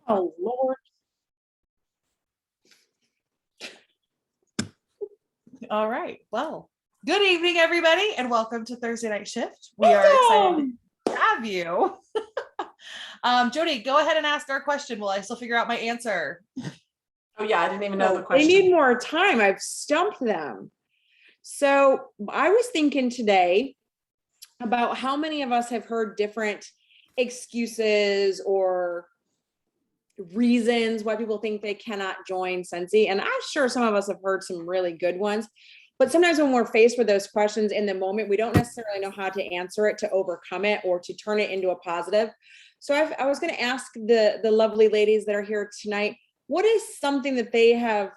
Oh, Lord. All right. Well, good evening, everybody, and welcome to Thursday Night Shift. We are excited to have you. Jody, go ahead and ask our question while I still figure out my answer. Oh yeah, I didn't even know the question. They need more time. I've stumped them. So I was thinking today about how many of us have heard different excuses or reasons why people think they cannot join Sensi. And I'm sure some of us have heard some really good ones. But sometimes when we're faced with those questions in the moment, we don't necessarily know how to answer it, to overcome it, or to turn it into a positive. So I was going to ask the lovely ladies that are here tonight, what is something that they have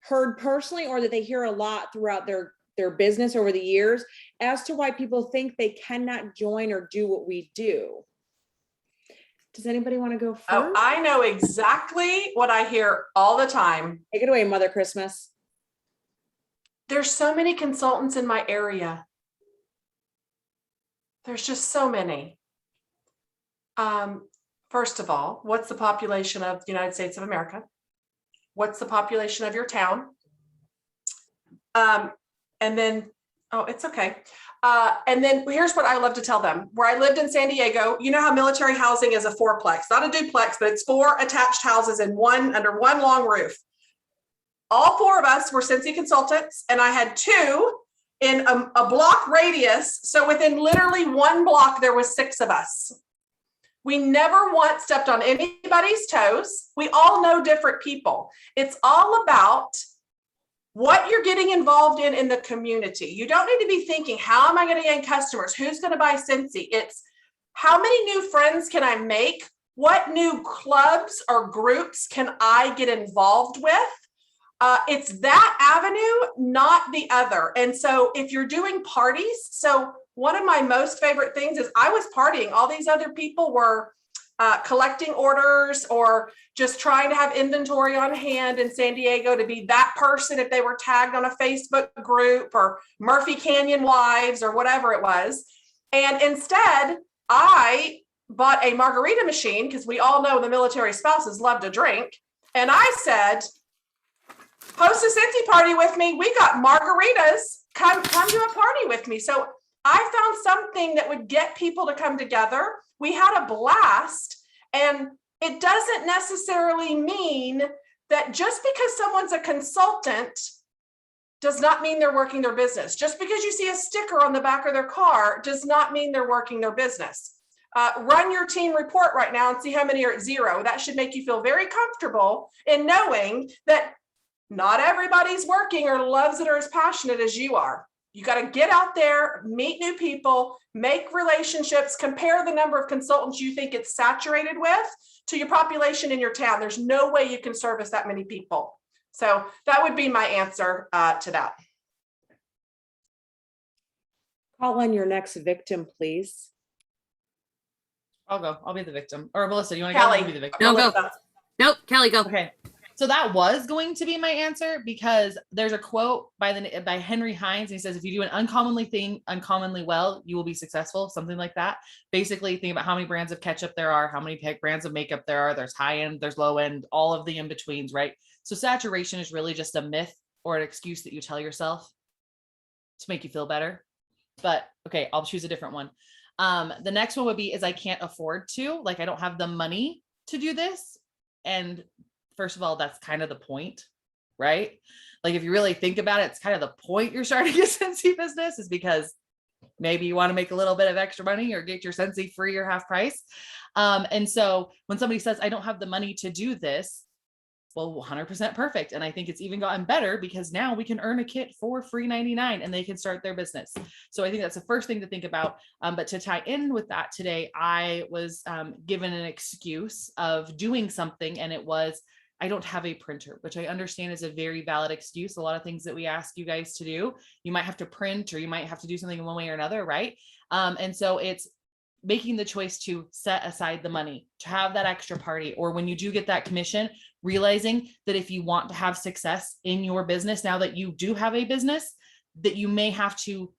heard personally or that they hear a lot throughout their business over the years as to why people think they cannot join or do what we do? Does anybody want to go first? Oh, I know exactly what I hear all the time. Take it away, Mother Christmas. There's so many consultants in my area. There's just so many. First of all, what's the population of the United States of America? What's the population of your town? And then, oh, it's okay. And then here's what I love to tell them. Where I lived in San Diego, you know how military housing is a fourplex, not a duplex, but it's 4 attached houses in under one long roof. All 4 of us were Sensi consultants, and I had 2 in a block radius. So within literally 1 block, there was 6 of us. We never once stepped on anybody's toes. We all know different people. It's all about what you're getting involved in the community. You don't need to be thinking, how am I going to gain customers? Who's going to buy Sensi? It's how many new friends can I make? What new clubs or groups can I get involved with? It's that avenue, not the other. And so if you're doing parties, so one of my most favorite things is I was partying. All these other people were collecting orders or just trying to have inventory on hand in San Diego to be that person if they were tagged on a Facebook group or Murphy Canyon Wives or whatever it was. And instead, I bought a margarita machine because we all know the military spouses love to drink. And I said, host a Sensi party with me. We got margaritas. Come to a party with me. So I found something that would get people to come together. We had a blast, and it doesn't necessarily mean that just because someone's a consultant does not mean they're working their business. Just because you see a sticker on the back of their car does not mean they're working their business. Run your team report right now and see how many are at 0. That should make you feel very comfortable in knowing that not everybody's working or loves it or is passionate as you are. You got to get out there, meet new people, make relationships, compare the number of consultants you think it's saturated with to your population in your town. There's no way you can service that many people. So that would be my answer to that. Call on your next victim, please. I'll go. I'll be the victim. Or Melissa, you want to Kelly. go? Be the victim. No, go. Nope, Kelly, go. Okay. So that was going to be my answer because there's a quote by Henry Hines. He says, if you do an uncommonly thing uncommonly well, you will be successful. Something like that. Basically, think about how many brands of ketchup there are, how many brands of makeup there are. There's high end, there's low end, all of the in-betweens, right? So saturation is really just a myth or an excuse that you tell yourself to make you feel better. But okay, I'll choose a different one. The next one would be I can't afford to, like I don't have the money to do this. And first of all, that's kind of the point, right? Like if you really think about it, it's kind of the point you're starting a Sensi business is because maybe you want to make a little bit of extra money or get your Sensi free or half price. And so when somebody says, I don't have the money to do this, well, 100% perfect. And I think it's even gotten better because now we can earn a kit for free 99 and they can start their business. So I think that's the first thing to think about. But to tie in with that today, I was given an excuse of doing something and it was, I don't have a printer, which I understand is a very valid excuse. A lot of things that we ask you guys to do, you might have to print or you might have to do something in one way or another, right? And so it's making the choice to set aside the money to have that extra party, or when you do get that commission, realizing that if you want to have success in your business, now that you do have a business, that you may have to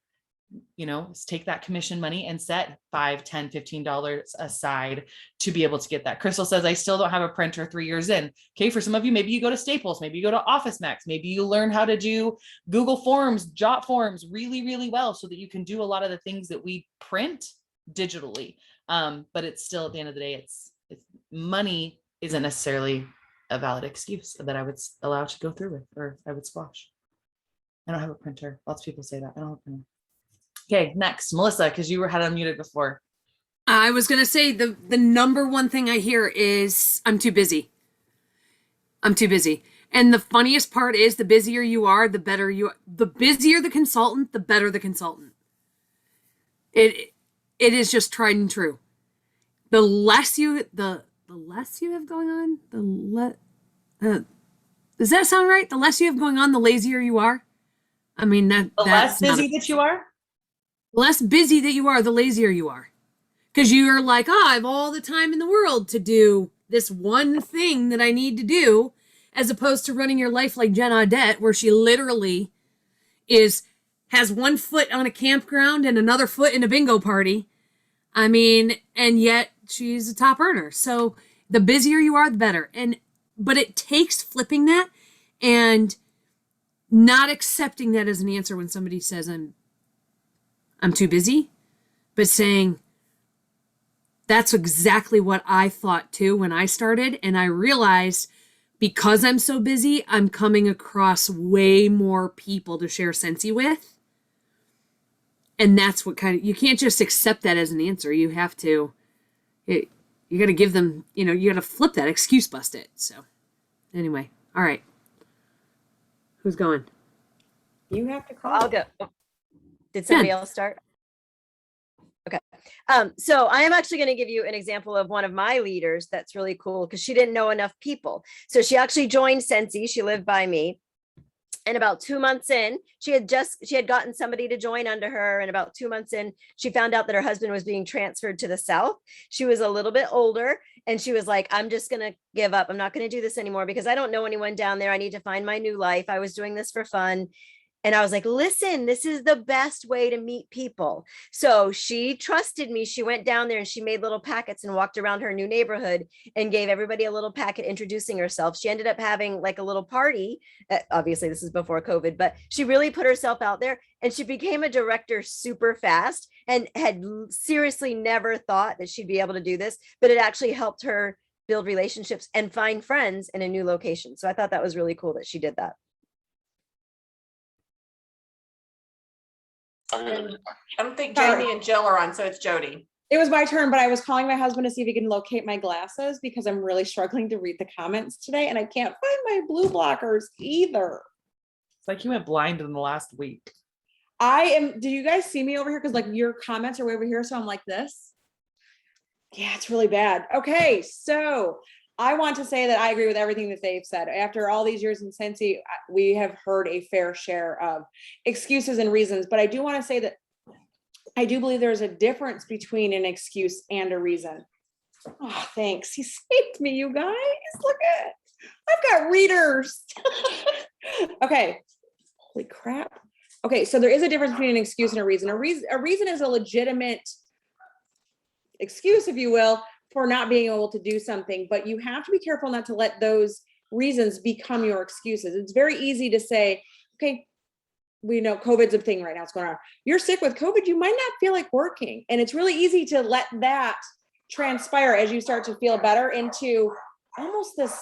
take that commission money and set $5, $10, $15 aside to be able to get that. Crystal says, I still don't have a printer 3 years in. Okay. For some of you, maybe you go to Staples, maybe you go to Office Max, maybe you learn how to do Google Forms, Jot Forms really, really well so that you can do a lot of the things that we print digitally. But it's still, at the end of the day, it's money isn't necessarily a valid excuse that I would allow to go through with, or I would squash. I don't have a printer. Lots of people say that. I don't have a printer. Okay, next, Melissa, because you had unmuted before. I was going to say the number one thing I hear is I'm too busy. I'm too busy. And the funniest part is the busier you are, the better the busier the consultant, the better the consultant. It is just tried and true. The less you have going on, does that sound right? The less you have going on, the lazier you are. I mean, the less busy that you are? Less busy that you are, the lazier you are. Because you're like, I have all the time in the world to do this one thing that I need to do, as opposed to running your life like Jen Audette, where she literally has one foot on a campground and another foot in a bingo party. I mean, and yet she's a top earner. So the busier you are, the better. But it takes flipping that and not accepting that as an answer when somebody says I'm too busy, but saying that's exactly what I thought too when I started. And I realized because I'm so busy, I'm coming across way more people to share Scentsy with. And that's what you can't just accept that as an answer. You have to, you got to give them, you got to flip that, excuse bust it. So anyway, all right. Who's going? You have to call. I'll go. Did somebody else start? Okay. So I am actually going to give you an example of one of my leaders that's really cool because she didn't know enough people. So she actually joined Scentsy. She lived by me. And about 2 months in, she had gotten somebody to join under her. And about 2 months in, she found out that her husband was being transferred to the South. She was a little bit older and she was like, I'm just going to give up. I'm not going to do this anymore because I don't know anyone down there. I need to find my new life. I was doing this for fun. And I was like, listen, this is the best way to meet people. So she trusted me. She went down there and she made little packets and walked around her new neighborhood and gave everybody a little packet introducing herself. She ended up having like a little party. Obviously, this is before COVID, but she really put herself out there and she became a director super fast and had seriously never thought that she'd be able to do this, but it actually helped her build relationships and find friends in a new location. So I thought that was really cool that she did that. I don't think Jamie and Jill are on, so it's Jody. It was my turn, but I was calling my husband to see if he can locate my glasses because I'm really struggling to read the comments today and I can't find my blue blockers either. It's like you went blind in the last week. Do you guys see me over here? Because like your comments are way over here, so I'm like this. Yeah, it's really bad. Okay, so I want to say that I agree with everything that they've said. After all these years in Scentsy, we have heard a fair share of excuses and reasons, but I do want to say that I do believe there's a difference between an excuse and a reason. Oh, thanks. He saved me, you guys. Look at, I've got readers. Okay. Holy crap. Okay, so there is a difference between an excuse and a reason. A reason is a legitimate excuse, if you will, for not being able to do something, but you have to be careful not to let those reasons become your excuses. It's very easy to say, okay, we know COVID's a thing right now, what's going on. You're sick with COVID, you might not feel like working. And it's really easy to let that transpire as you start to feel better into almost this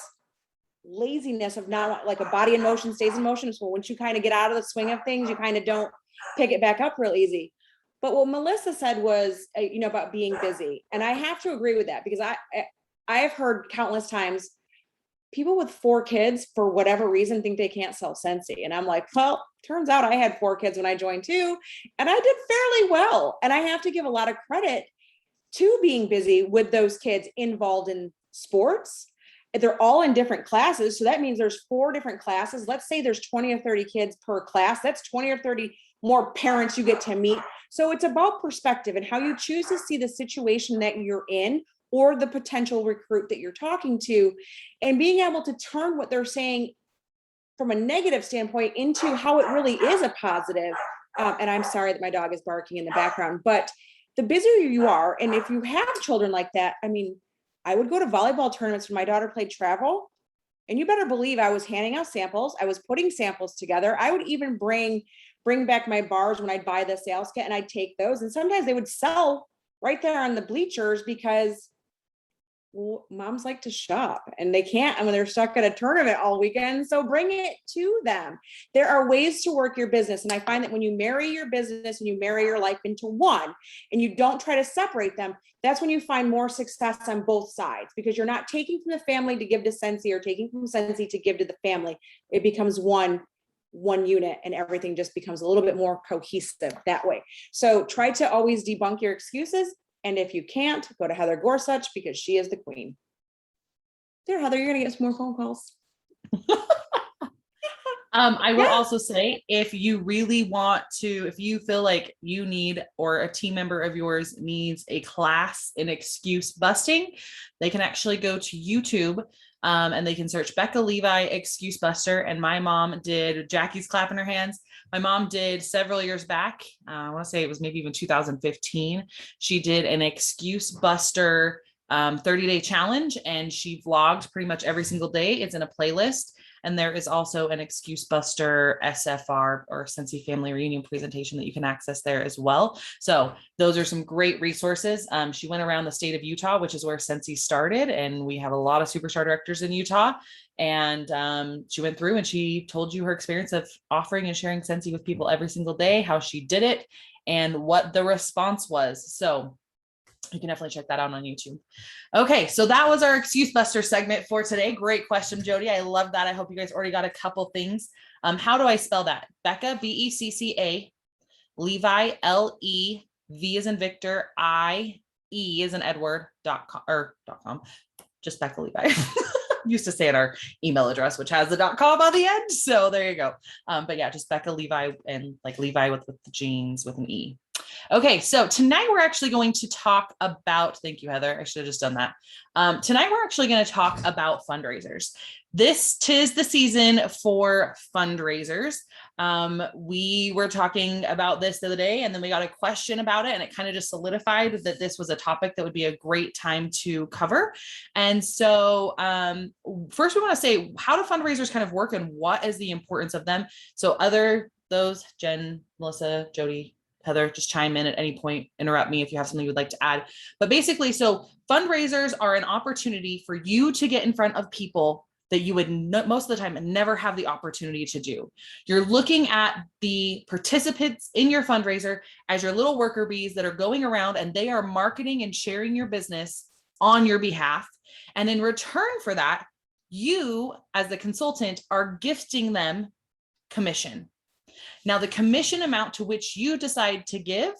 laziness of not like a body in motion stays in motion. So once you kind of get out of the swing of things, you kind of don't pick it back up real easy. But what Melissa said was, about being busy. And I have to agree with that because I have heard countless times people with 4 kids for whatever reason think they can't sell Scentsy. And I'm like, well, turns out I had 4 kids when I joined too, and I did fairly well. And I have to give a lot of credit to being busy with those kids involved in sports. They're all in different classes. So that means there's 4 different classes. Let's say there's 20 or 30 kids per class. That's 20 or 30 more parents you get to meet. So it's about perspective and how you choose to see the situation that you're in or the potential recruit that you're talking to, and being able to turn what they're saying from a negative standpoint into how it really is a positive. And I'm sorry that my dog is barking in the background, but the busier you are, and if you have children like that, I mean, I would go to volleyball tournaments when my daughter played travel, and you better believe I was handing out samples. I was putting samples together. I would even bring back my bars when I'd buy the sales kit, and I'd take those. And sometimes they would sell right there on the bleachers because moms like to shop and they can't, and when they're stuck at a tournament all weekend. So bring it to them. There are ways to work your business. And I find that when you marry your business and you marry your life into one and you don't try to separate them, that's when you find more success on both sides, because you're not taking from the family to give to Scentsy or taking from Scentsy to give to the family. It becomes one unit, and everything just becomes a little bit more cohesive that way. So try to always debunk your excuses. And if you can't, go to Heather Gorsuch, because she is the queen. There, Heather, you're going to get some more phone calls. I will also say, if you really want to, if you feel like you need, or a team member of yours needs a class in excuse busting, they can actually go to YouTube and they can search Becca Levi Excuse Buster. And my mom did, Jackie's clapping her hands. My mom did several years back. I want to say it was maybe even 2015. She did an Excuse Buster 30-day challenge, and she vlogged pretty much every single day. It's in a playlist. And there is also an Excuse Buster SFR, or Scentsy Family Reunion presentation, that you can access there as well. So those are some great resources. She went around the state of Utah, which is where Scentsy started. And we have a lot of superstar directors in Utah. And she went through and she told you her experience of offering and sharing Scentsy with people every single day, how she did it, and what the response was. So you can definitely check that out on YouTube. Okay, so that was our Excuse Buster segment for today. Great question, Jody. I love that. I hope you guys already got a couple things. How do I spell that? Becca, Becca, Levi, LEV as in Victor, IE as in Edward, .com, just Becca Levi. Used to say at our email address, which has the .com on the end. So there you go. But yeah, just Becca Levi, and like Levi with the jeans with an E. Okay, so tonight we're actually going to talk about, thank you, Heather. I should have just done that. Tonight we're actually going to talk about fundraisers. Tis the season for fundraisers. We were talking about this the other day, and then we got a question about it, and it kind of just solidified that this was a topic that would be a great time to cover. And so first we want to say, how do fundraisers kind of work and what is the importance of them? So those, Jen, Melissa, Jody, Heather, just chime in at any point, interrupt me if you have something you would like to add. But basically, so fundraisers are an opportunity for you to get in front of people that you would most of the time never have the opportunity to do. You're looking at the participants in your fundraiser as your little worker bees that are going around, and they are marketing and sharing your business on your behalf. And in return for that, you as the consultant are gifting them commission. Now, the commission amount to which you decide to give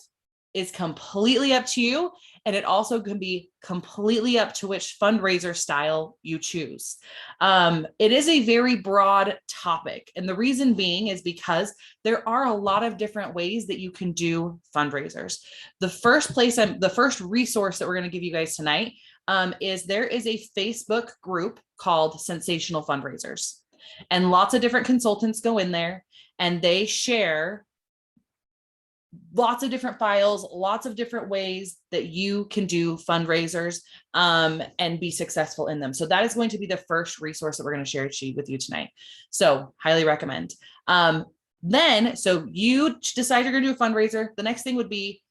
is completely up to you. And it also can be completely up to which fundraiser style you choose. It is a very broad topic. And the reason being is because there are a lot of different ways that you can do fundraisers. The first resource that we're going to give you guys tonight is there is a Facebook group called Sensational Fundraisers. And lots of different consultants go in there, and they share lots of different files, lots of different ways that you can do fundraisers and be successful in them. So that is going to be the first resource that we're going to share with you tonight. So highly recommend. So you decide you're going to do a fundraiser. The next thing would be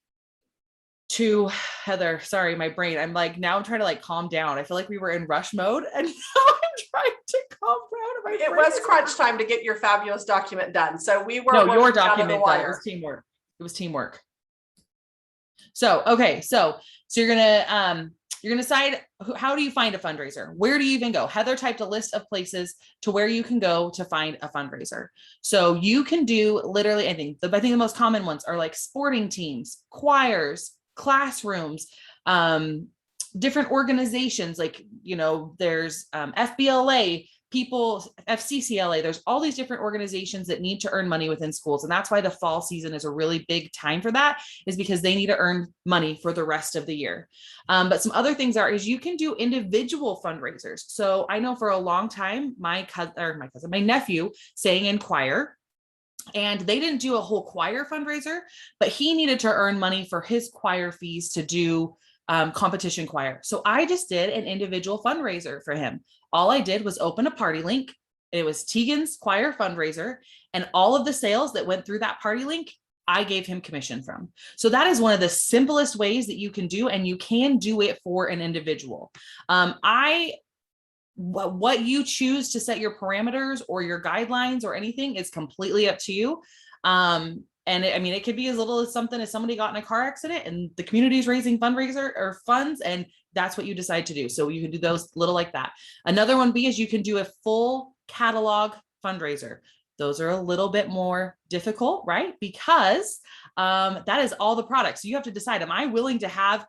to Heather, sorry, my brain. I'm trying to calm down. I feel like we were in rush mode, and now I'm trying to calm down. It was crunch time to get your fabulous document done. So we were your document done. It was teamwork. It was teamwork. So, okay. So you're going to decide, how do you find a fundraiser? Where do you even go? Heather typed a list of places to where you can go to find a fundraiser. So you can do literally anything. I think the most common ones are like sporting teams, choirs, classrooms, different organizations, there's FBLA, FCCLA, there's all these different organizations that need to earn money within schools. And that's why the fall season is a really big time for that, is because they need to earn money for the rest of the year. But some other things is you can do individual fundraisers. So I know for a long time, my nephew sang in choir. And they didn't do a whole choir fundraiser, but he needed to earn money for his choir fees to do competition choir. So I just did an individual fundraiser for him. All I did was open a party link. It was Tegan's choir fundraiser, and all of the sales that went through that party link, I gave him commission from. So that is one of the simplest ways that you can do, and you can do it for an individual. What you choose to set your parameters or your guidelines or anything is completely up to you. It could be as little as something as somebody got in a car accident and the community is raising fundraiser or funds, and that's what you decide to do. So you can do those little like that. Another one is you can do a full catalog fundraiser. Those are a little bit more difficult, right? Because that is all the products. So you have to decide, am I willing to have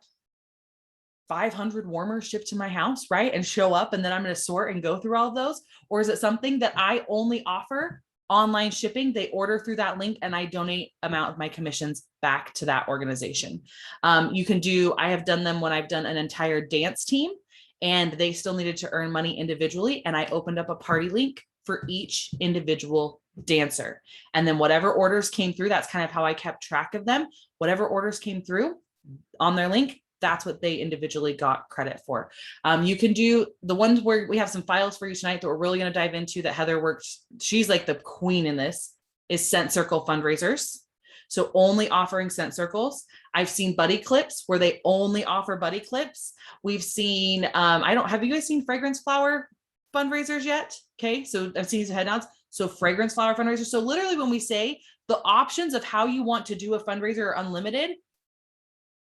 500 warmers shipped to my house, right? And show up, and then I'm going to sort and go through all of those? Or is it something that I only offer online shipping? They order through that link and I donate amount of my commissions back to that organization. I have done them when I've done an entire dance team and they still needed to earn money individually. And I opened up a party link for each individual dancer. And then whatever orders came through, that's kind of how I kept track of them. Whatever orders came through on their link, that's what they individually got credit for. You can do the ones where we have some files for you tonight that we're really going to dive into, that Heather works. She's like the queen in this, is Cent Circle Fundraisers. So only offering cent circles. I've seen buddy clips where they only offer buddy clips. We've seen, have you guys seen fragrance flower fundraisers yet? Okay. So I've seen some head nods. So fragrance flower fundraisers. So literally when we say the options of how you want to do a fundraiser are unlimited,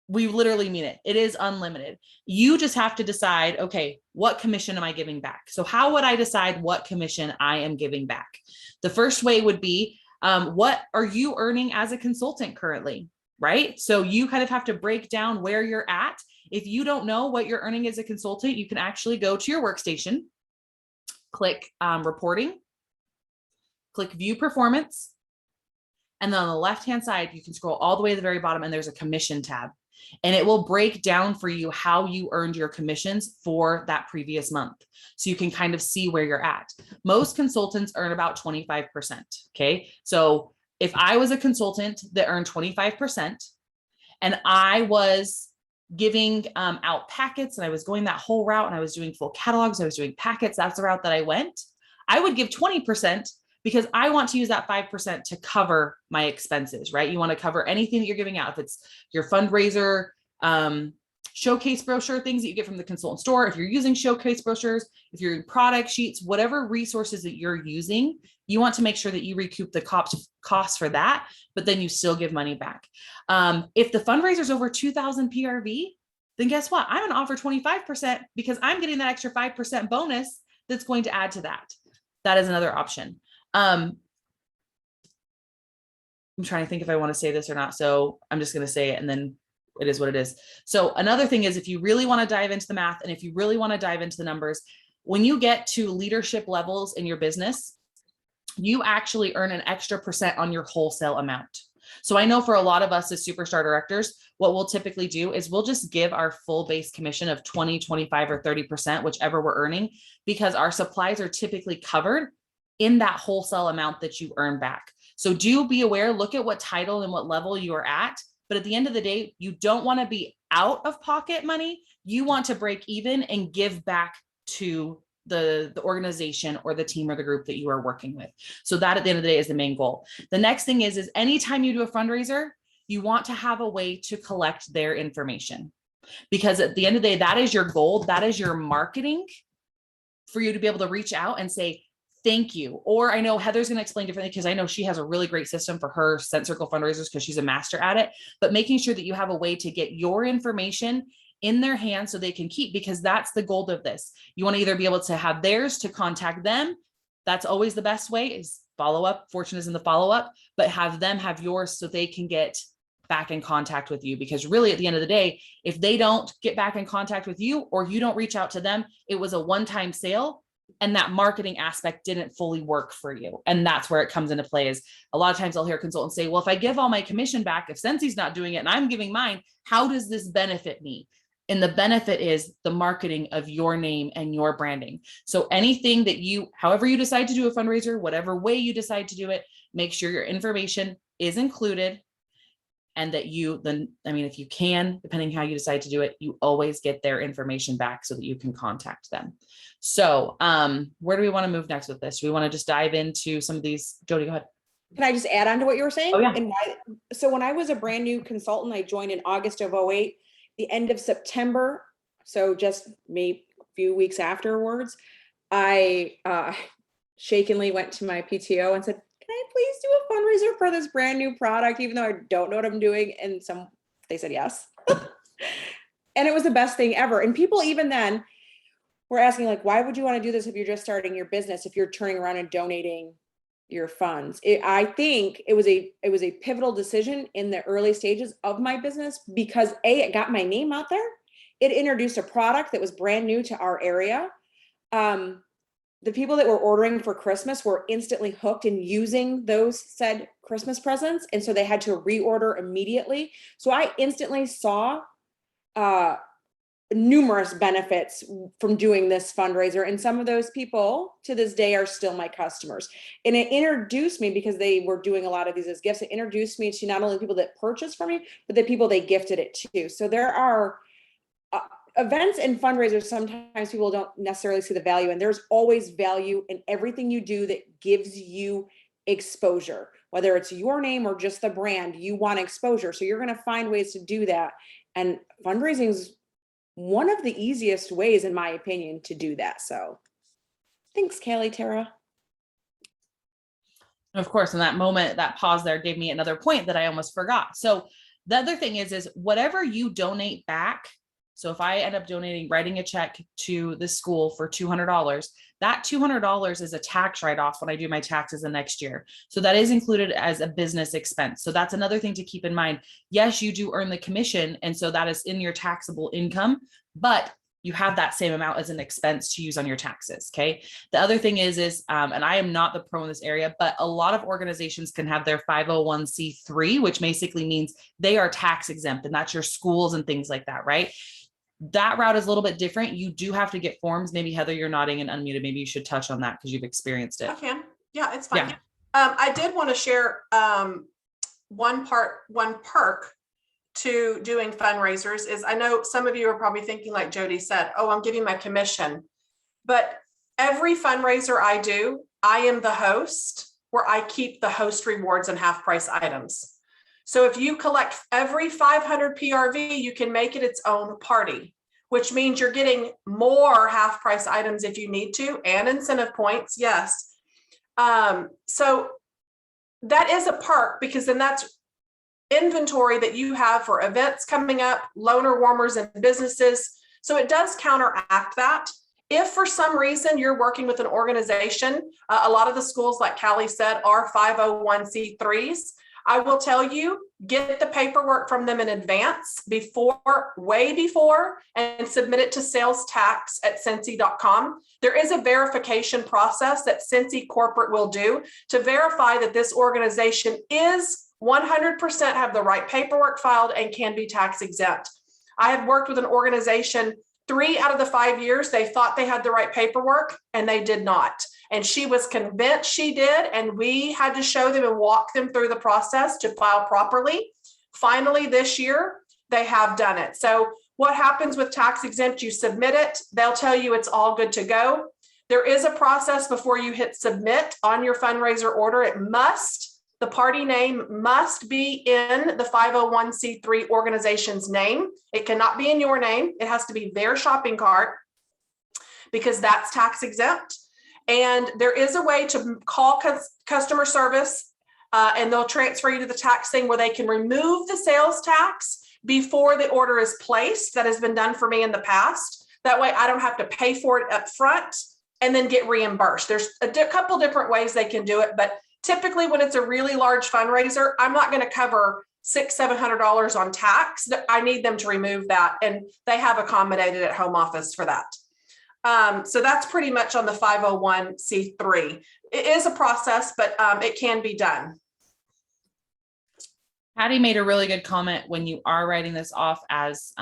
we literally mean it. It is unlimited. You just have to decide, okay, what commission am I giving back? So how would I decide what commission I am giving back? The first way would be, what are you earning as a consultant currently, right? So you kind of have to break down where you're at. If you don't know what you're earning as a consultant, you can actually go to your workstation, click reporting, click view performance. And then on the left-hand side, you can scroll all the way to the very bottom and there's a commission tab. And it will break down for you how you earned your commissions for that previous month. So you can kind of see where you're at. Most consultants earn about 25%. Okay. So if I was a consultant that earned 25% and I was giving out packets and I was going that whole route and I was doing full catalogs, I was doing packets, that's the route that I went, I would give 20%. Because I want to use that 5% to cover my expenses, right? You want to cover anything that you're giving out. If it's your fundraiser, showcase brochure, things that you get from the consultant store, if you're using showcase brochures, if you're in product sheets, whatever resources that you're using, you want to make sure that you recoup the cost for that, but then you still give money back. If the fundraiser is over 2,000 PRV, then guess what? I'm going to offer 25% because I'm getting that extra 5% bonus that's going to add to that. That is another option. I'm trying to think if I want to say this or not. So I'm just going to say it and then it is what it is. So another thing is if you really want to dive into the math and if you really want to dive into the numbers, when you get to leadership levels in your business, you actually earn an extra % on your wholesale amount. So I know for a lot of us as superstar directors, what we'll typically do is we'll just give our full base commission of 20, 25, or 30%, whichever we're earning, because our supplies are typically covered in that wholesale amount that you earn back. So do be aware, look at what title and what level you are at. But at the end of the day, you don't want to be out of pocket money. You want to break even and give back to the organization or the team or the group that you are working with. So that at the end of the day is the main goal. The next thing is anytime you do a fundraiser, you want to have a way to collect their information. Because at the end of the day, that is your goal. That is your marketing for you to be able to reach out and say, thank you. Or I know Heather's going to explain differently because I know she has a really great system for her Cent Circle fundraisers because she's a master at it, but making sure that you have a way to get your information in their hands so they can keep, because that's the goal of this. You want to either be able to have theirs to contact them. That's always the best way, is follow up. Fortune is in the follow up, but have them have yours so they can get back in contact with you. Because really at the end of the day, if they don't get back in contact with you or you don't reach out to them, it was a one-time sale. And that marketing aspect didn't fully work for you. And that's where it comes into play. Is a lot of times I'll hear consultants say, well, if I give all my commission back, if Sensi's not doing it and I'm giving mine, how does this benefit me? And the benefit is the marketing of your name and your branding. So anything that however you decide to do a fundraiser, whatever way you decide to do it, make sure your information is included, and that if you can, depending how you decide to do it, you always get their information back so that you can contact them. So where do we want to move next with this? Do we want to just dive into some of these? Jody, go ahead. Can I just add on to what you were saying? Oh, yeah. So when I was a brand new consultant, I joined in August of 2008, the end of September. So just maybe a few weeks afterwards, I shakenly went to my PTO and said, can I please do a fundraiser for this brand new product, even though I don't know what I'm doing? And they said yes. And it was the best thing ever. And people even then were asking, like, why would you want to do this if you're just starting your business, if you're turning around and donating your funds? I think it was a pivotal decision in the early stages of my business because it got my name out there. It introduced a product that was brand new to our area. The people that were ordering for Christmas were instantly hooked in using those said Christmas presents. And so they had to reorder immediately. So I instantly saw numerous benefits from doing this fundraiser. And some of those people to this day are still my customers. And it introduced me, because they were doing a lot of these as gifts, it introduced me to not only people that purchased from me, but the people they gifted it to. So there are events and fundraisers, sometimes people don't necessarily see the value, and there's always value in everything you do that gives you exposure, whether it's your name or just the brand. You want exposure, so you're going to find ways to do that. And fundraising is one of the easiest ways, in my opinion, to do that. So thanks, Kelly, Tara. Of course, in that moment, that pause there gave me another point that I almost forgot. So the other thing is whatever you donate back. So if I end up writing a check to the school for $200, that $200 is a tax write-off when I do my taxes the next year. So that is included as a business expense. So that's another thing to keep in mind. Yes, you do earn the commission, and so that is in your taxable income, but you have that same amount as an expense to use on your taxes. Okay. The other thing is, and I am not the pro in this area, but a lot of organizations can have their 501c3, which basically means they are tax exempt, and that's your schools and things like that, right? That route is a little bit different. You do have to get forms. Maybe Heather, you're nodding and unmuted. Maybe you should touch on that because you've experienced it. I can. Yeah, it's fine. Yeah. I did want to share one perk to doing fundraisers is, I know some of you are probably thinking, like Jody said, oh, I'm giving my commission. But every fundraiser I do, I am the host, where I keep the host rewards and half price items. So if you collect every 500 PRV, you can make it its own party, which means you're getting more half price items if you need to, and incentive points. Yes. So that is a perk, because then that's inventory that you have for events coming up, loaner warmers and businesses. So it does counteract that. If for some reason you're working with an organization, a lot of the schools, like Callie said, are 501c3s. I will tell you, get the paperwork from them in advance, way before, and submit it to sales tax at Cincy.com. There is a verification process that Cincy corporate will do to verify that this organization is 100% have the right paperwork filed and can be tax exempt. I have worked with an organization 3 out of the 5 years, they thought they had the right paperwork and they did not. And she was convinced she did. And we had to show them and walk them through the process to file properly. Finally, this year, they have done it. So what happens with tax exempt? You submit it. They'll tell you it's all good to go. There is a process before you hit submit on your fundraiser order. The party name must be in the 501c3 organization's name. It cannot be in your name. It has to be their shopping cart, because that's tax exempt. And there is a way to call customer service and they'll transfer you to the tax thing where they can remove the sales tax before the order is placed. That has been done for me in the past. That way I don't have to pay for it up front and then get reimbursed. There's a couple different ways they can do it, but typically when it's a really large fundraiser, I'm not going to cover $600-700 on tax. I need them to remove that, and they have accommodated at home office for that. So that's pretty much on the 501c3. It is a process, but it can be done. Patty made a really good comment when you are writing this off as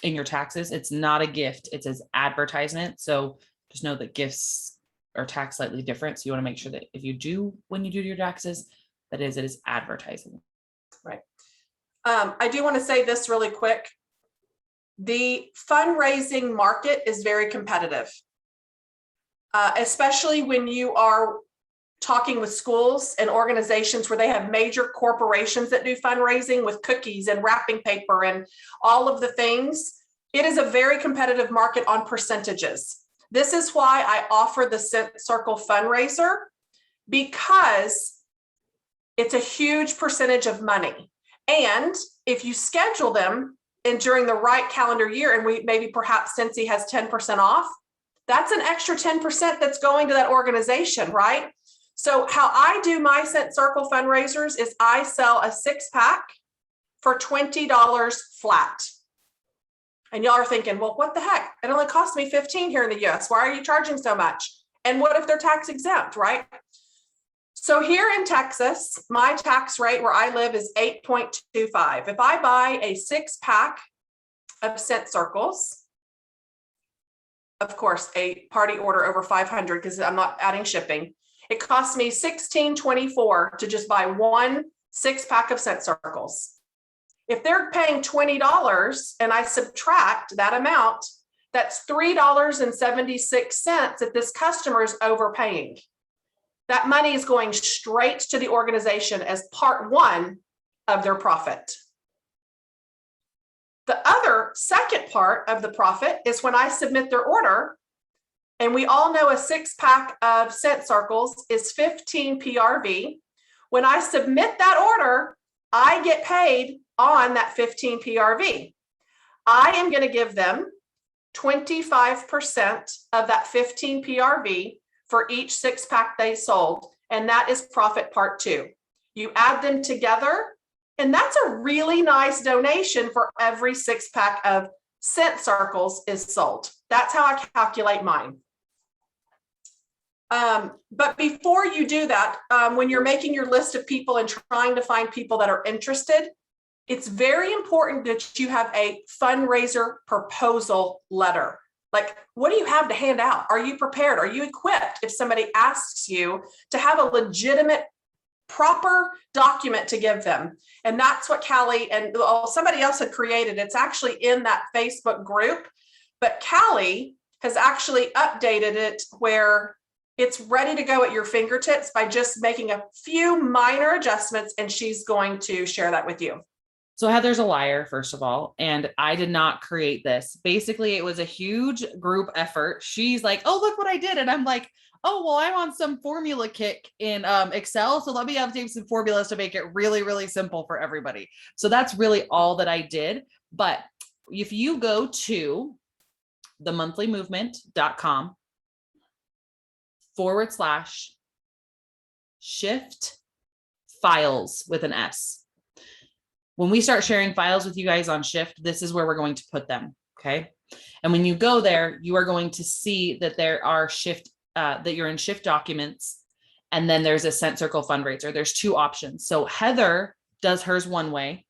in your taxes. It's not a gift. It's as advertisement. So just know that gifts are taxed slightly different. So you want to make sure that if you do, when you do your taxes, it is advertising. Right. I do want to say this really quick. The fundraising market is very competitive, especially when you are talking with schools and organizations where they have major corporations that do fundraising with cookies and wrapping paper and all of the things. It is a very competitive market on percentages. This is why I offer the Cent Circle fundraiser, because it's a huge percentage of money. And if you schedule them and during the right calendar year, and we maybe perhaps Cincy has 10% off, that's an extra 10% that's going to that organization, right? So how I do my Cent Circle fundraisers is I sell a 6-pack for $20 flat. And y'all are thinking, well, what the heck? It only cost me $15 here in the US. Why are you charging so much? And what if they're tax exempt, right? So here in Texas, my tax rate where I live is 8.25. If I buy a 6-pack of Cent Circles, of course, a party order over 500, because I'm not adding shipping, it costs me $16.24 to just buy one 6-pack of Cent Circles. If they're paying $20 and I subtract that amount, that's $3.76 that this customer is overpaying. That money is going straight to the organization as part one of their profit. The other second part of the profit is when I submit their order, and we all know a 6-pack of Cent Circles is 15 PRV. When I submit that order, I get paid on that 15 PRV. I am going to give them 25% of that 15 PRV for each 6-pack they sold. And that is profit part 2. You add them together, and that's a really nice donation for every 6-pack of Cent Circles is sold. That's how I calculate mine. But before you do that, when you're making your list of people and trying to find people that are interested, it's very important that you have a fundraiser proposal letter. Like, what do you have to hand out? Are you prepared? Are you equipped if somebody asks you to have a legitimate, proper document to give them? And that's what Callie and somebody else had created. It's actually in that Facebook group, but Callie has actually updated it where it's ready to go at your fingertips by just making a few minor adjustments, and she's going to share that with you. So Heather's a liar, first of all, and I did not create this. Basically, it was a huge group effort. She's like, oh, look what I did. And I'm like, oh, well, I'm on some formula kick in Excel. So let me update some formulas to make it really, really simple for everybody. So that's really all that I did. But if you go to themonthlymovement.com/shift files with an S. When we start sharing files with you guys on Shift, this is where we're going to put them. Okay. And when you go there, you are going to see that there are that you're in Shift documents. And then there's a Cent Circle fundraiser. There's 2 options. So Heather does hers one way.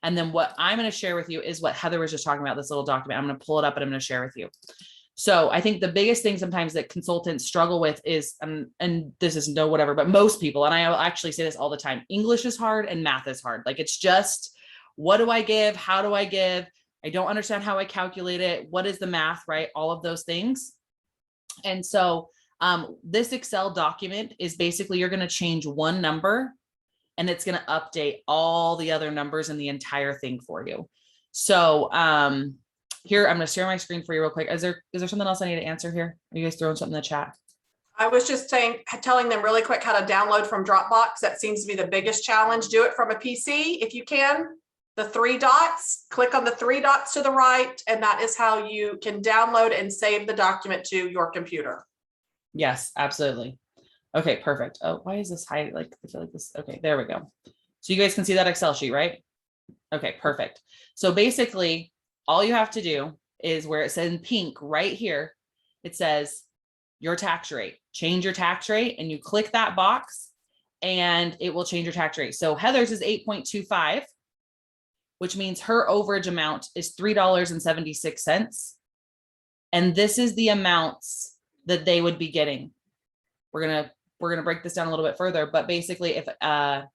And then what I'm going to share with you is what Heather was just talking about, this little document. I'm going to pull it up and I'm going to share with you. So I think the biggest thing sometimes that consultants struggle with is, and this is no whatever, but most people, and I actually say this all the time, English is hard and math is hard. Like, it's just, what do I give? How do I give? I don't understand how I calculate it. What is the math, right? All of those things. And so this Excel document is basically, you're going to change one number and it's going to update all the other numbers in the entire thing for you. So, here, I'm going to share my screen for you real quick. Is there something else I need to answer here? Are you guys throwing something in the chat? I was just telling them really quick how to download from Dropbox. That seems to be the biggest challenge. Do it from a PC if you can. The 3 dots, click on the 3 dots to the right, and that is how you can download and save the document to your computer. Yes, absolutely. Okay, perfect. Oh, why is this high? Like, I feel like this. Okay, there we go. So you guys can see that Excel sheet, right? Okay, perfect. So basically, all you have to do is where it says in pink right here, it says your tax rate, change your tax rate, and you click that box and it will change your tax rate. So Heather's is 8.25, which means her overage amount is $3.76. And this is the amounts that they would be getting. We're gonna break this down a little bit further, but basically if 5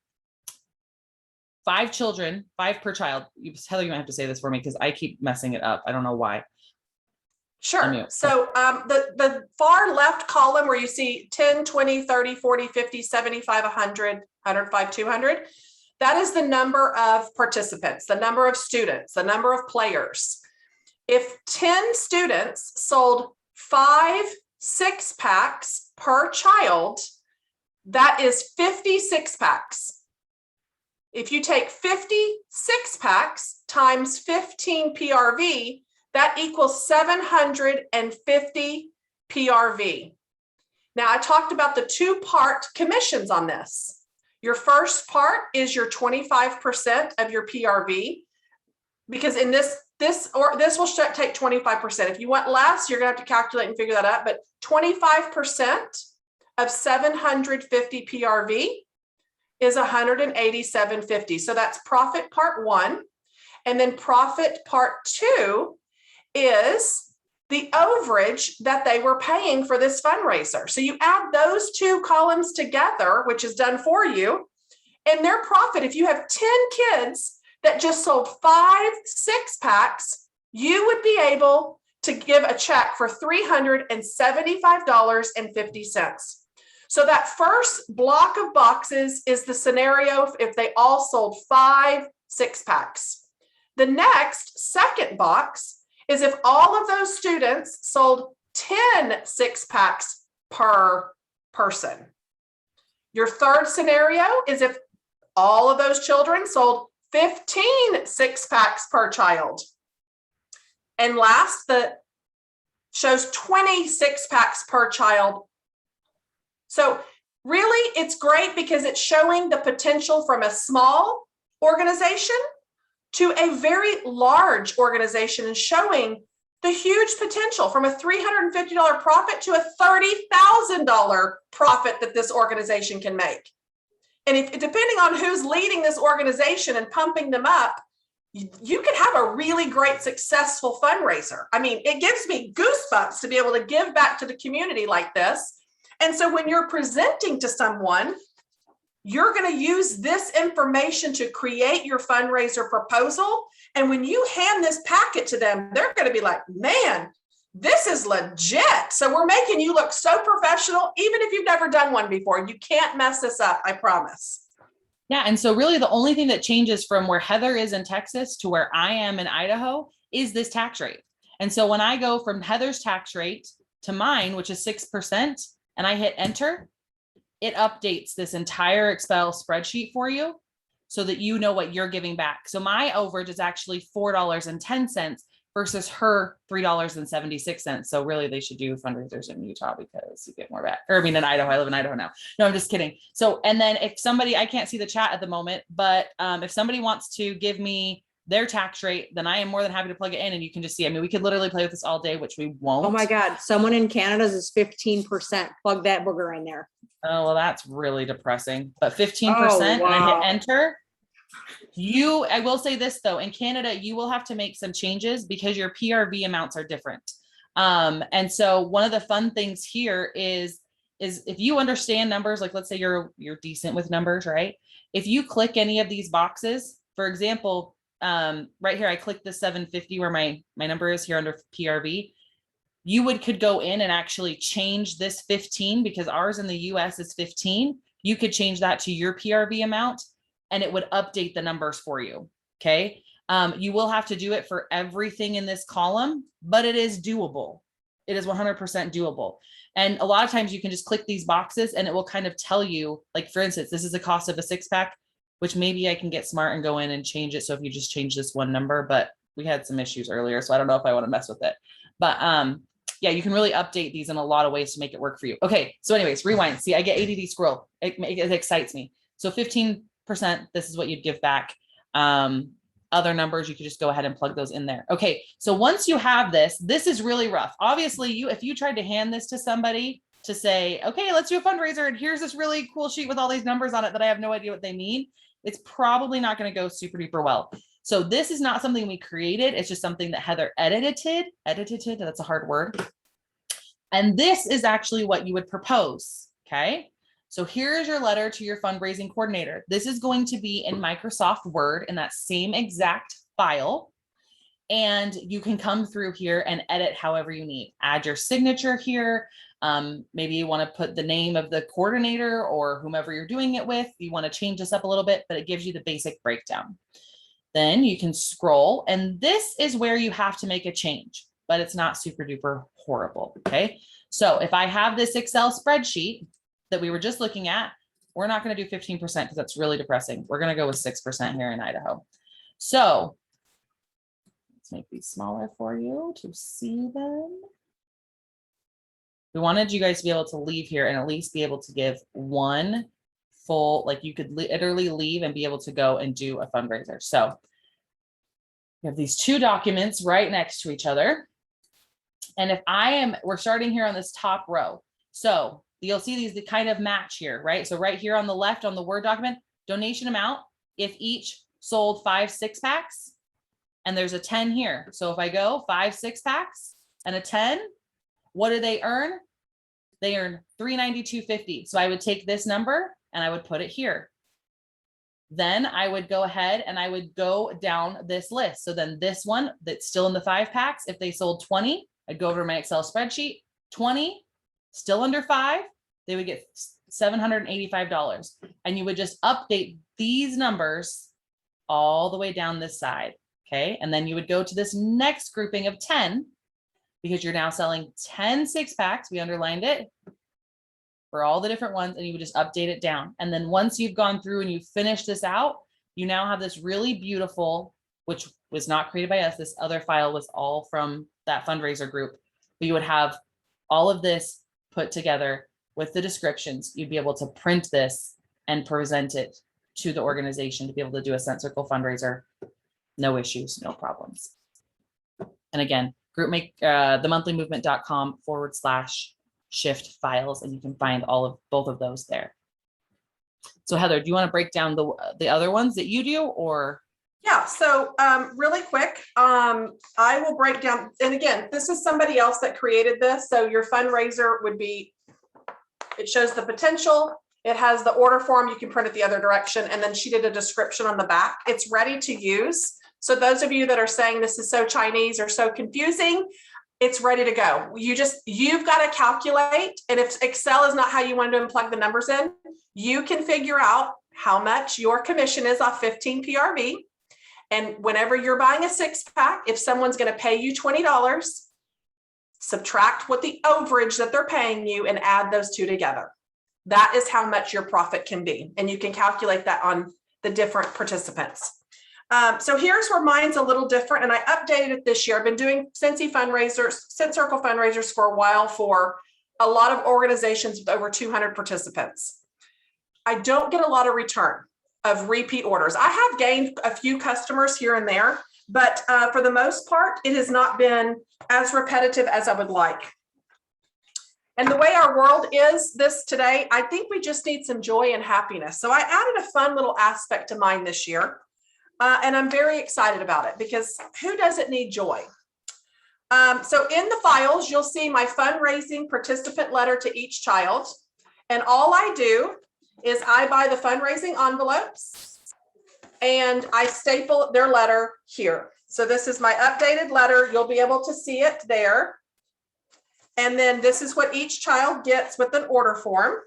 children, 5 per child, Heather, you might have to say this for me because I keep messing it up. I don't know why. Sure. So the far left column where you see 10, 20, 30, 40, 50, 75, 100, 105, 200, that is the number of participants, the number of students, the number of players. If 10 students sold 5 6-packs per child, that is 50 6-packs. If you take 50 6-packs times 15 PRV, that equals 750 PRV. Now, I talked about the 2-part commissions on this. Your first part is your 25% of your PRV, because in this will take 25%. If you want less, you're gonna have to calculate and figure that out, but 25% of 750 PRV is 187.50. So that's profit part 1. And then profit part 2 is the overage that they were paying for this fundraiser. So you add those 2 columns together, which is done for you, and their profit, if you have 10 kids that just sold 5 6-packs, you would be able to give a check for $375.50. So that first block of boxes is the scenario if they all sold 5 6-packs. The next second box is if all of those students sold 10 6-packs per person. Your third scenario is if all of those children sold 15 6-packs per child. And last, that shows 20 6-packs per child. So really, it's great because it's showing the potential from a small organization to a very large organization and showing the huge potential from a $350 profit to a $30,000 profit that this organization can make. And if, depending on who's leading this organization and pumping them up, you can have a really great, successful fundraiser. I mean, it gives me goosebumps to be able to give back to the community like this. And so when you're presenting to someone, you're going to use this information to create your fundraiser proposal. And when you hand this packet to them, they're going to be like, man, this is legit. So we're making you look so professional, even if you've never done one before. You can't mess this up, I promise. Yeah. And so really the only thing that changes from where Heather is in Texas to where I am in Idaho is this tax rate. And so when I go from Heather's tax rate to mine, which is 6%, and I hit enter, it updates this entire Excel spreadsheet for you so that you know what you're giving back. So my overage is actually $4.10 versus her $3.76. So really they should do fundraisers in Utah because you get more back. Or I mean in Idaho, I live in Idaho now. No, I'm just kidding. So, and then if somebody, I can't see the chat at the moment, but if somebody wants to give me their tax rate, then I am more than happy to plug it in and you can just see, I mean, we could literally play with this all day, which we won't. Oh my God. Someone in Canada's is 15%. Plug that booger in there. Oh, well, that's really depressing, but 15% and I hit enter. I will say this though, in Canada, you will have to make some changes because your PRV amounts are different. And so one of the fun things here is if you understand numbers, like let's say you're decent with numbers, right? If you click any of these boxes, for example, right here, I click the 750 where my number is here under PRV. You could go in and actually change this 15 because ours in the US is 15. You could change that to your PRV amount and it would update the numbers for you. Okay. You will have to do it for everything in this column, but it is doable. It is 100% doable. And a lot of times you can just click these boxes and it will kind of tell you, like, for instance, this is the cost of a 6-pack, which maybe I can get smart and go in and change it. So if you just change this one number, but we had some issues earlier, so I don't know if I want to mess with it, but yeah, you can really update these in a lot of ways to make it work for you. Okay. So anyways, rewind. See, I get ADD squirrel. It excites me. So 15%, this is what you'd give back. Other numbers, you could just go ahead and plug those in there. Okay. So once you have this is really rough. Obviously if you tried to hand this to somebody to say, okay, let's do a fundraiser and here's this really cool sheet with all these numbers on it that I have no idea what they mean, it's probably not going to go super duper well. So this is not something we created. It's just something that Heather edited, that's a hard word. And this is actually what you would propose, okay? So here is your letter to your fundraising coordinator. This is going to be in Microsoft Word in that same exact file. And you can come through here and edit however you need. Add your signature here. Maybe you want to put the name of the coordinator or whomever you're doing it with. You want to change this up a little bit, but it gives you the basic breakdown. Then you can scroll, and this is where you have to make a change, but it's not super duper horrible, okay? So if I have this Excel spreadsheet that we were just looking at, we're not going to do 15% because that's really depressing. We're going to go with 6% here in Idaho. So let's make these smaller for you to see them. We wanted you guys to be able to leave here and at least be able to give one full, like you could literally leave and be able to go and do a fundraiser. So we have these two documents right next to each other. And if we're starting here on this top row. So you'll see these kind of match here, right? So right here on the left on the Word document, donation amount, if each sold 5 6-packs, and there's a 10 here. So if I go 5 6-packs and a 10, what do they earn? They earn $392.50. So I would take this number and I would put it here. Then I would go ahead and I would go down this list. So then this one that's still in the 5-packs, if they sold 20, I'd go over to my Excel spreadsheet, 20, still under 5, they would get $785. And you would just update these numbers all the way down this side. Okay. And then you would go to this next grouping of 10 because you're now selling 10 6-packs. We underlined it for all the different ones, and you would just update it down. And then once you've gone through and you've finished this out, you now have this really beautiful, which was not created by us. This other file was all from that fundraiser group. But you would have all of this put together with the descriptions. You'd be able to print this and present it to the organization to be able to do a Cent Circle fundraiser. No issues, no problems. And again, themonthlymovement.com/shift files, and you can find both of those there. So Heather, do you want to break down the other ones that you do, or? Yeah, so really quick, I will break down, and again, this is somebody else that created this. So your fundraiser would be, it shows the potential, it has the order form, you can print it the other direction, and then she did a description on the back. It's ready to use. So those of you that are saying this is so Chinese or so confusing, it's ready to go. You've got to calculate. And if Excel is not how you want to plug the numbers in, you can figure out how much your commission is off 15 PRV. And whenever you're buying a 6-pack, if someone's going to pay you $20, subtract what the overage that they're paying you and add those two together. That is how much your profit can be. And you can calculate that on the different participants. So here's where mine's a little different, and I updated it this year. I've been doing Cent Circle fundraisers for a while for a lot of organizations with over 200 participants. I don't get a lot of return of repeat orders. I have gained a few customers here and there, but for the most part, it has not been as repetitive as I would like. And the way our world is this today, I think we just need some joy and happiness. So I added a fun little aspect to mine this year. And I'm very excited about it because who doesn't need joy? So in the files, you'll see my fundraising participant letter to each child. And all I do is I buy the fundraising envelopes and I staple their letter here. So this is my updated letter. You'll be able to see it there. And then this is what each child gets with an order form.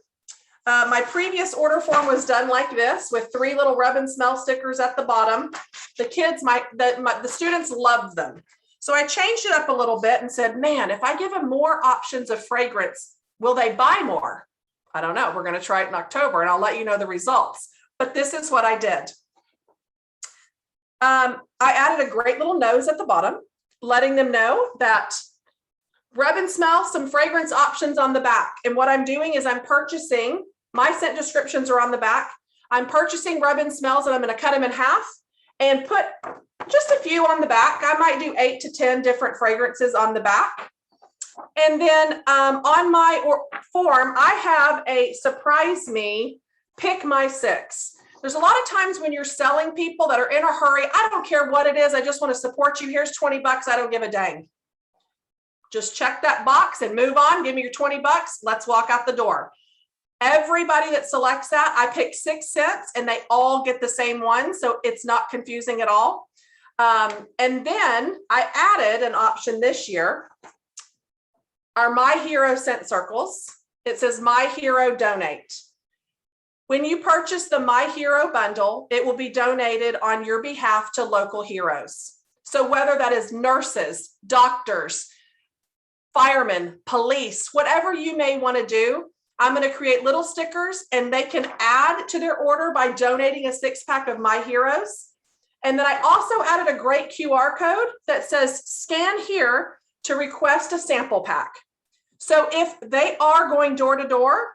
My previous order form was done like this with 3 little rub and smell stickers at the bottom. The kids, the students loved them. So I changed it up a little bit and said, man, if I give them more options of fragrance, will they buy more? I don't know. We're going to try it in October and I'll let you know the results. But this is what I did. I added a great little nose at the bottom, letting them know that rub and smell, some fragrance options on the back. And what I'm doing is I'm purchasing, my scent descriptions are on the back. I'm purchasing rub and smells and I'm going to cut them in half and put just a few on the back. I might do 8 to 10 different fragrances on the back. And then on my form, I have a surprise me, pick my 6. There's a lot of times when you're selling people that are in a hurry. I don't care what it is. I just want to support you. Here's 20 bucks. I don't give a dang. Just check that box and move on. Give me your 20 bucks. Let's walk out the door. Everybody that selects that, I pick 6 cents and they all get the same one. So it's not confusing at all. And then I added an option this year, our My Hero Cent Circles. It says My Hero Donate. When you purchase the My Hero bundle, it will be donated on your behalf to local heroes. So whether that is nurses, doctors, firemen, police, whatever you may want to do, I'm going to create little stickers and they can add to their order by donating a 6-pack of My Heroes. And then I also added a great QR code that says scan here to request a sample pack. So if they are going door to door,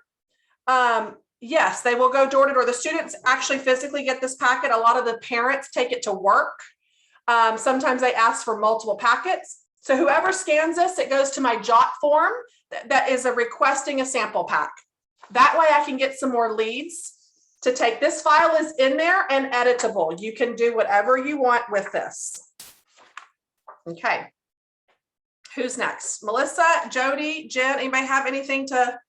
yes, they will go door to door. The students actually physically get this packet. A lot of the parents take it to work. Sometimes they ask for multiple packets. So whoever scans this, it goes to my Jot form that is requesting a sample pack. That way I can get some more leads to take. This file is in there and editable. You can do whatever you want with this. Okay. Who's next? Melissa, Jody, Jen, anybody have anything to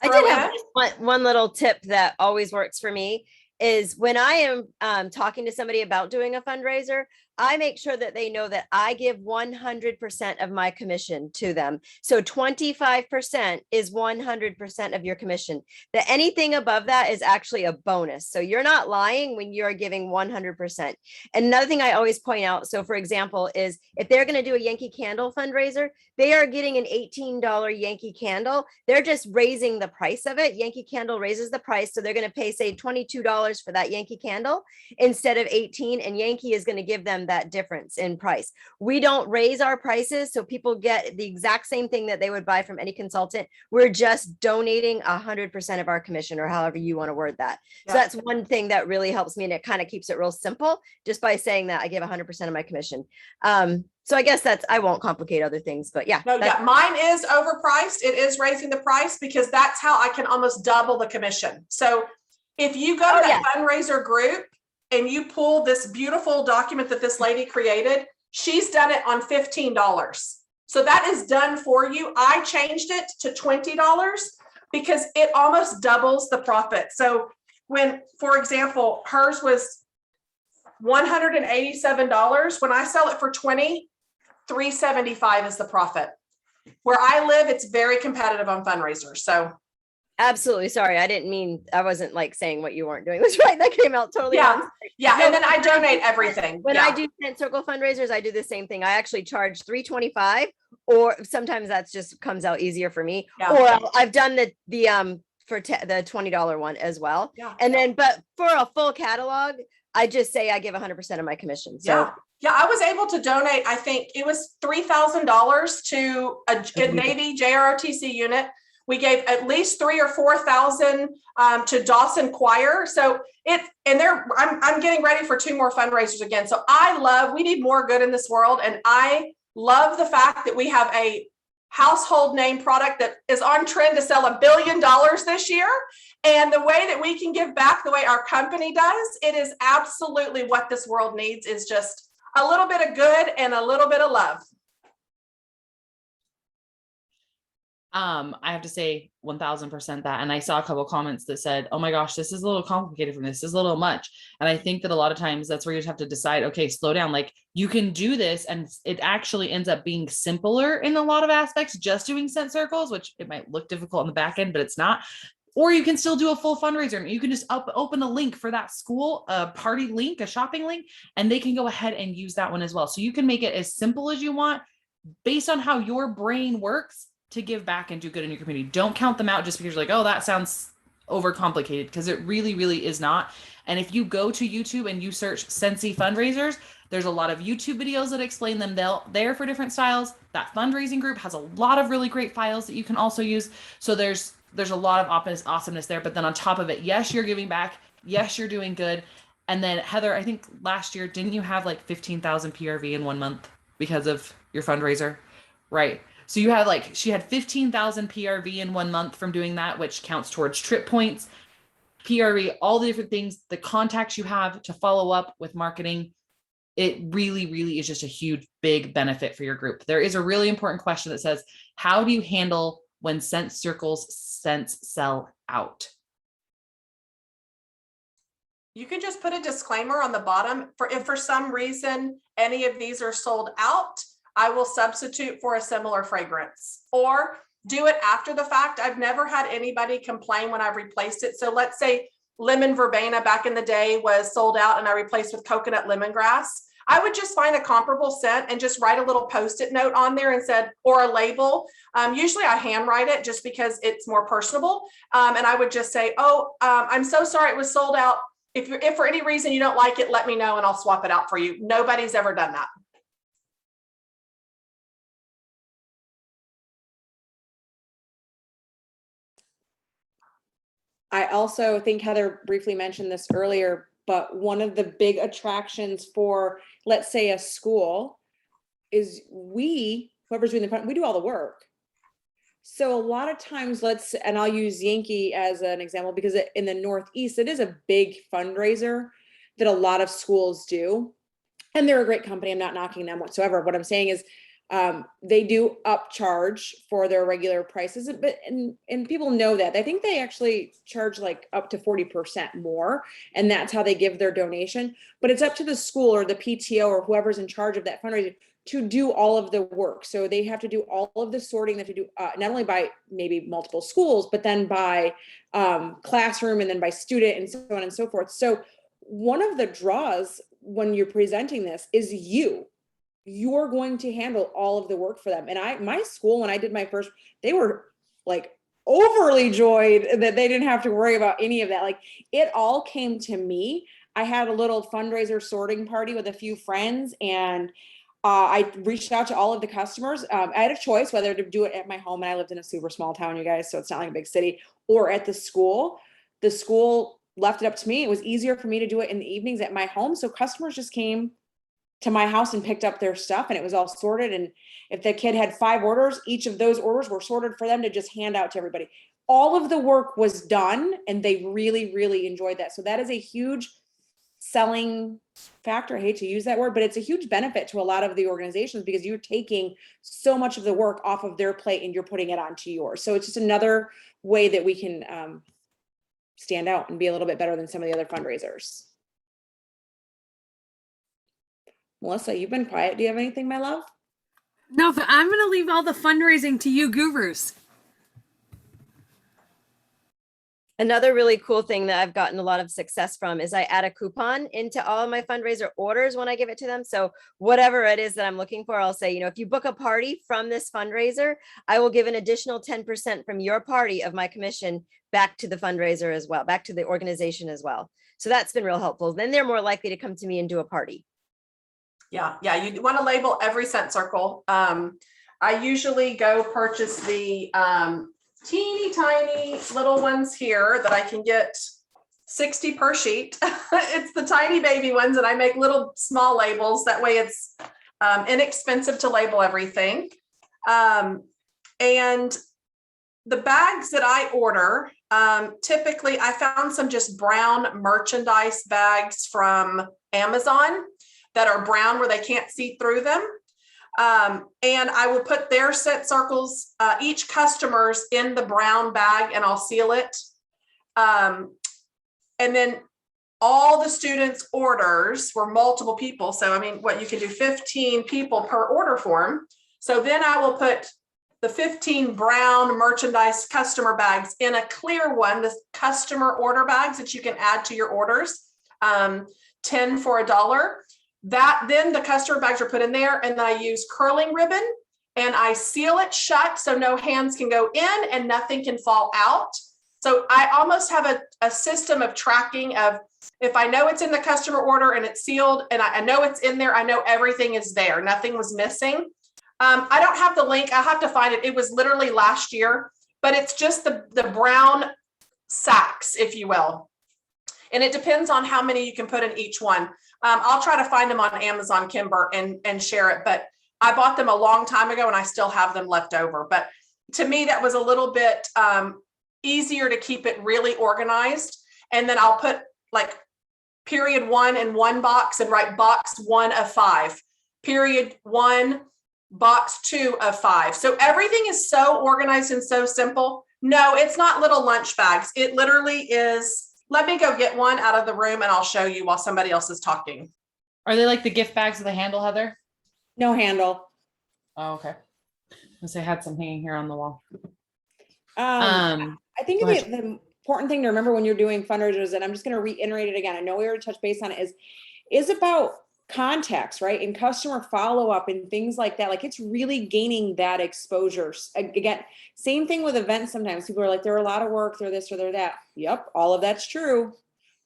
I throw did have in? one little tip that always works for me is when I am talking to somebody about doing a fundraiser, I make sure that they know that I give 100% of my commission to them. So 25% is 100% of your commission. That anything above that is actually a bonus. So you're not lying when you're giving 100%. And another thing I always point out, so for example, is if they're going to do a Yankee Candle fundraiser, they are getting an $18 Yankee Candle. They're just raising the price of it. Yankee Candle raises the price. So they're going to pay, say, $22 for that Yankee Candle instead of 18, and Yankee is going to give them that difference in price. We don't raise our prices, so people get the exact same thing that they would buy from any consultant. We're just donating 100% of our commission, or however you want to word that. Yeah. So that's one thing that really helps me, and it kind of keeps it real simple just by saying that I give 100% of my commission. So I guess I won't complicate other things, but yeah. No, yeah, mine is overpriced. It is raising the price because that's how I can almost double the commission. So if you go to that fundraiser group and you pull this beautiful document that this lady created, she's done it on $15. So that is done for you. I changed it to $20 because it almost doubles the profit. So when, for example, hers was $187, when I sell it for $20, $375 is the profit. Where I live, it's very competitive on fundraisers. So absolutely. Sorry. I wasn't like saying what you weren't doing was right. That came out totally wrong. Yeah. No, And then I donate everything. When I do Cent Circle fundraisers, I do the same thing. I actually charge $325, or sometimes that's just comes out easier for me. Yeah. Or I've done the $20 one as well. Yeah. And then, but for a full catalog, I just say I give 100% of my commission. So yeah, I was able to donate, I think it was $3,000 to a Navy JROTC unit. We gave at least 3,000 or 4,000 to Dawson Choir. So I'm getting ready for 2 more fundraisers again. So we need more good in this world. And I love the fact that we have a household name product that is on trend to sell $1 billion this year. And the way that we can give back the way our company does, it is absolutely what this world needs, is just a little bit of good and a little bit of love. I have to say 1000% that. And I saw a couple comments that said, oh my gosh, this is a little complicated for me. This is a little much. And I think that a lot of times that's where you just have to decide, okay, slow down. Like you can do this and it actually ends up being simpler in a lot of aspects, just doing Cent Circles, which it might look difficult on the back end, but it's not. Or you can still do a full fundraiser. You can just open a link for that school, a party link, a shopping link, and they can go ahead and use that one as well. So you can make it as simple as you want based on how your brain works to give back and do good in your community. Don't count them out just because you're like, oh, that sounds overcomplicated, because it really, really is not. And if you go to YouTube and you search Scentsy fundraisers, there's a lot of YouTube videos that explain them there for different styles. That fundraising group has a lot of really great files that you can also use. So there's a lot of awesomeness there. But then on top of it, yes, you're giving back. Yes, you're doing good. And then Heather, I think last year, didn't you have like 15,000 PRV in 1 month because of your fundraiser? Right. So you have she had 15,000 PRV in 1 month from doing that, which counts towards trip points. PRE, all the different things, the contacts you have to follow up with marketing, it really, really is just a huge, big benefit for your group. There is a really important question that says, how do you handle when scent circles scents sell out? You can just put a disclaimer on the bottom for if for some reason any of these are sold out, I will substitute for a similar fragrance, or do it after the fact. I've never had anybody complain when I've replaced it. So let's say lemon verbena back in the day was sold out and I replaced with coconut lemongrass. I would just find a comparable scent and just write a little Post-it note on there and said, or a label. Usually I handwrite it just because it's more personable. And I would just say, oh, I'm so sorry it was sold out. If for any reason you don't like it, let me know and I'll swap it out for you. Nobody's ever done that. I also think Heather briefly mentioned this earlier, but one of the big attractions for, let's say, a school is whoever's doing the fund, we do all the work. So a lot of times and I'll use Yankee as an example because in the Northeast, it is a big fundraiser that a lot of schools do. And they're a great company. I'm not knocking them whatsoever. What I'm saying is they do upcharge for their regular prices, but and people know that. I think they actually charge like up to 40% more, and that's how they give their donation. But it's up to the school or the PTO or whoever's in charge of that fundraiser to do all of the work. So they have to do all of the sorting. They have to do not only by maybe multiple schools, but then by classroom and then by student and so on and so forth. So one of the draws when you're presenting this is you're going to handle all of the work for them. And my school, when I did my first, they were like overly joyed that they didn't have to worry about any of that. Like it all came to me. I had a little fundraiser sorting party with a few friends, and I reached out to all of the customers. I had a choice whether to do it at my home, and I lived in a super small town, you guys, so it's not like a big city, or at the school. The school left it up to me. It was easier for me to do it in the evenings at my home. So customers just came to my house and picked up their stuff, and it was all sorted. And if the kid had 5 orders, each of those orders were sorted for them to just hand out to everybody. All of the work was done, and they really, really enjoyed that. So that is a huge selling factor. I hate to use that word, but it's a huge benefit to a lot of the organizations because you're taking so much of the work off of their plate and you're putting it onto yours. So it's just another way that we can stand out and be a little bit better than some of the other fundraisers. Melissa, you've been quiet. Do you have anything, my love? No, but I'm going to leave all the fundraising to you gurus. Another really cool thing that I've gotten a lot of success from is I add a coupon into all of my fundraiser orders when I give it to them. So whatever it is that I'm looking for, I'll say, if you book a party from this fundraiser, I will give an additional 10% from your party of my commission back to the fundraiser as well, back to the organization as well. So that's been real helpful. Then they're more likely to come to me and do a party. Yeah. You want to label every scent circle. I usually go purchase the teeny tiny little ones here that I can get 60 per sheet. It's the tiny baby ones, and I make little small labels. That way it's inexpensive to label everything. And the bags that I order, typically I found some just brown merchandise bags from Amazon that are brown where they can't see through them. And I will put their scent circles, each customer's in the brown bag, and I'll seal it. And then all the students' orders were multiple people. So, you can do 15 people per order form. So then I will put the 15 brown merchandise customer bags in a clear one, the customer order bags that you can add to your orders, 10 for $1. Then the customer bags are put in there, and then I use curling ribbon and I seal it shut so no hands can go in and nothing can fall out. So I almost have a system of tracking of, if I know it's in the customer order and it's sealed and I know it's in there, I know everything is there. Nothing was missing. I don't have the link. I'll have to find it. It was literally last year, but it's just the brown sacks, if you will. And it depends on how many you can put in each one. I'll try to find them on Amazon, Kimber, and share it. But I bought them a long time ago and I still have them left over. But to me, that was a little bit easier to keep it really organized. And then I'll put like period 1 in one box and write box 1 of 5, period 1, box 2 of 5. So everything is so organized and so simple. No, it's not little lunch bags. It literally is. Let me go get one out of the room and I'll show you while somebody else is talking. Are they like the gift bags with a handle, Heather? No handle. Oh, okay. Because I had some hanging here on the wall. I think go the, ahead. the important thing to remember when you're doing fundraisers, and I'm just going to reiterate it again. I know we already touched base on it, is about context, right? And customer follow-up and things like that. Like it's really gaining that exposure. Again, same thing with events. Sometimes people are like, they're a lot of work, they're this or they're that. Yep, all of that's true.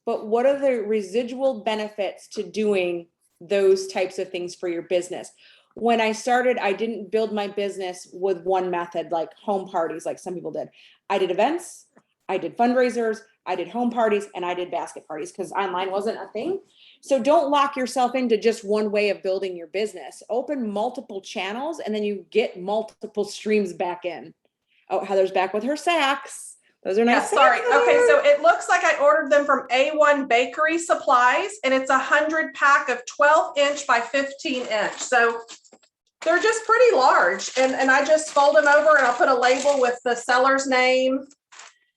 But what are the residual benefits to doing those types of things for your business? When I started, I didn't build my business with one method, like home parties, like some people did. I did events, I did fundraisers, I did home parties, and I did basket parties because online wasn't a thing. So don't lock yourself into just one way of building your business. Open multiple channels and then you get multiple streams back in. Oh, Heather's back with her sacks. Those are Yeah, nice. sorry. sacks, Okay, Heather. so it looks like I ordered them from A1 Bakery Supplies, and it's 100 pack of 12-inch by 15-inch. So they're just pretty large, and I just fold them over and I'll put a label with the seller's name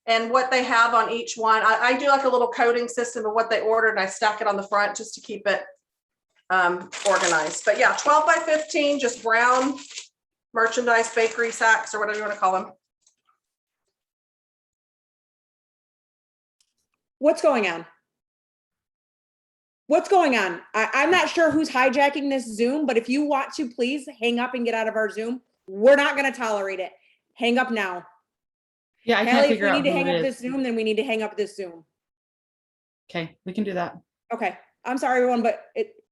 and what they have on each one. I do like a little coding system of what they ordered, and I stack it on the front just to keep it organized. But yeah, 12 by 15, just brown merchandise bakery sacks or whatever you want to call them. What's going on? What's going on? I'm not sure who's hijacking this Zoom, but if you want to, please hang up and get out of our Zoom. We're not going to tolerate it. Hang up now. Yeah, I can't Kelly, if figure we out need to who hang it up is. this Zoom, then we need to hang up this Zoom. Okay, we can do that. Okay. I'm sorry, everyone, but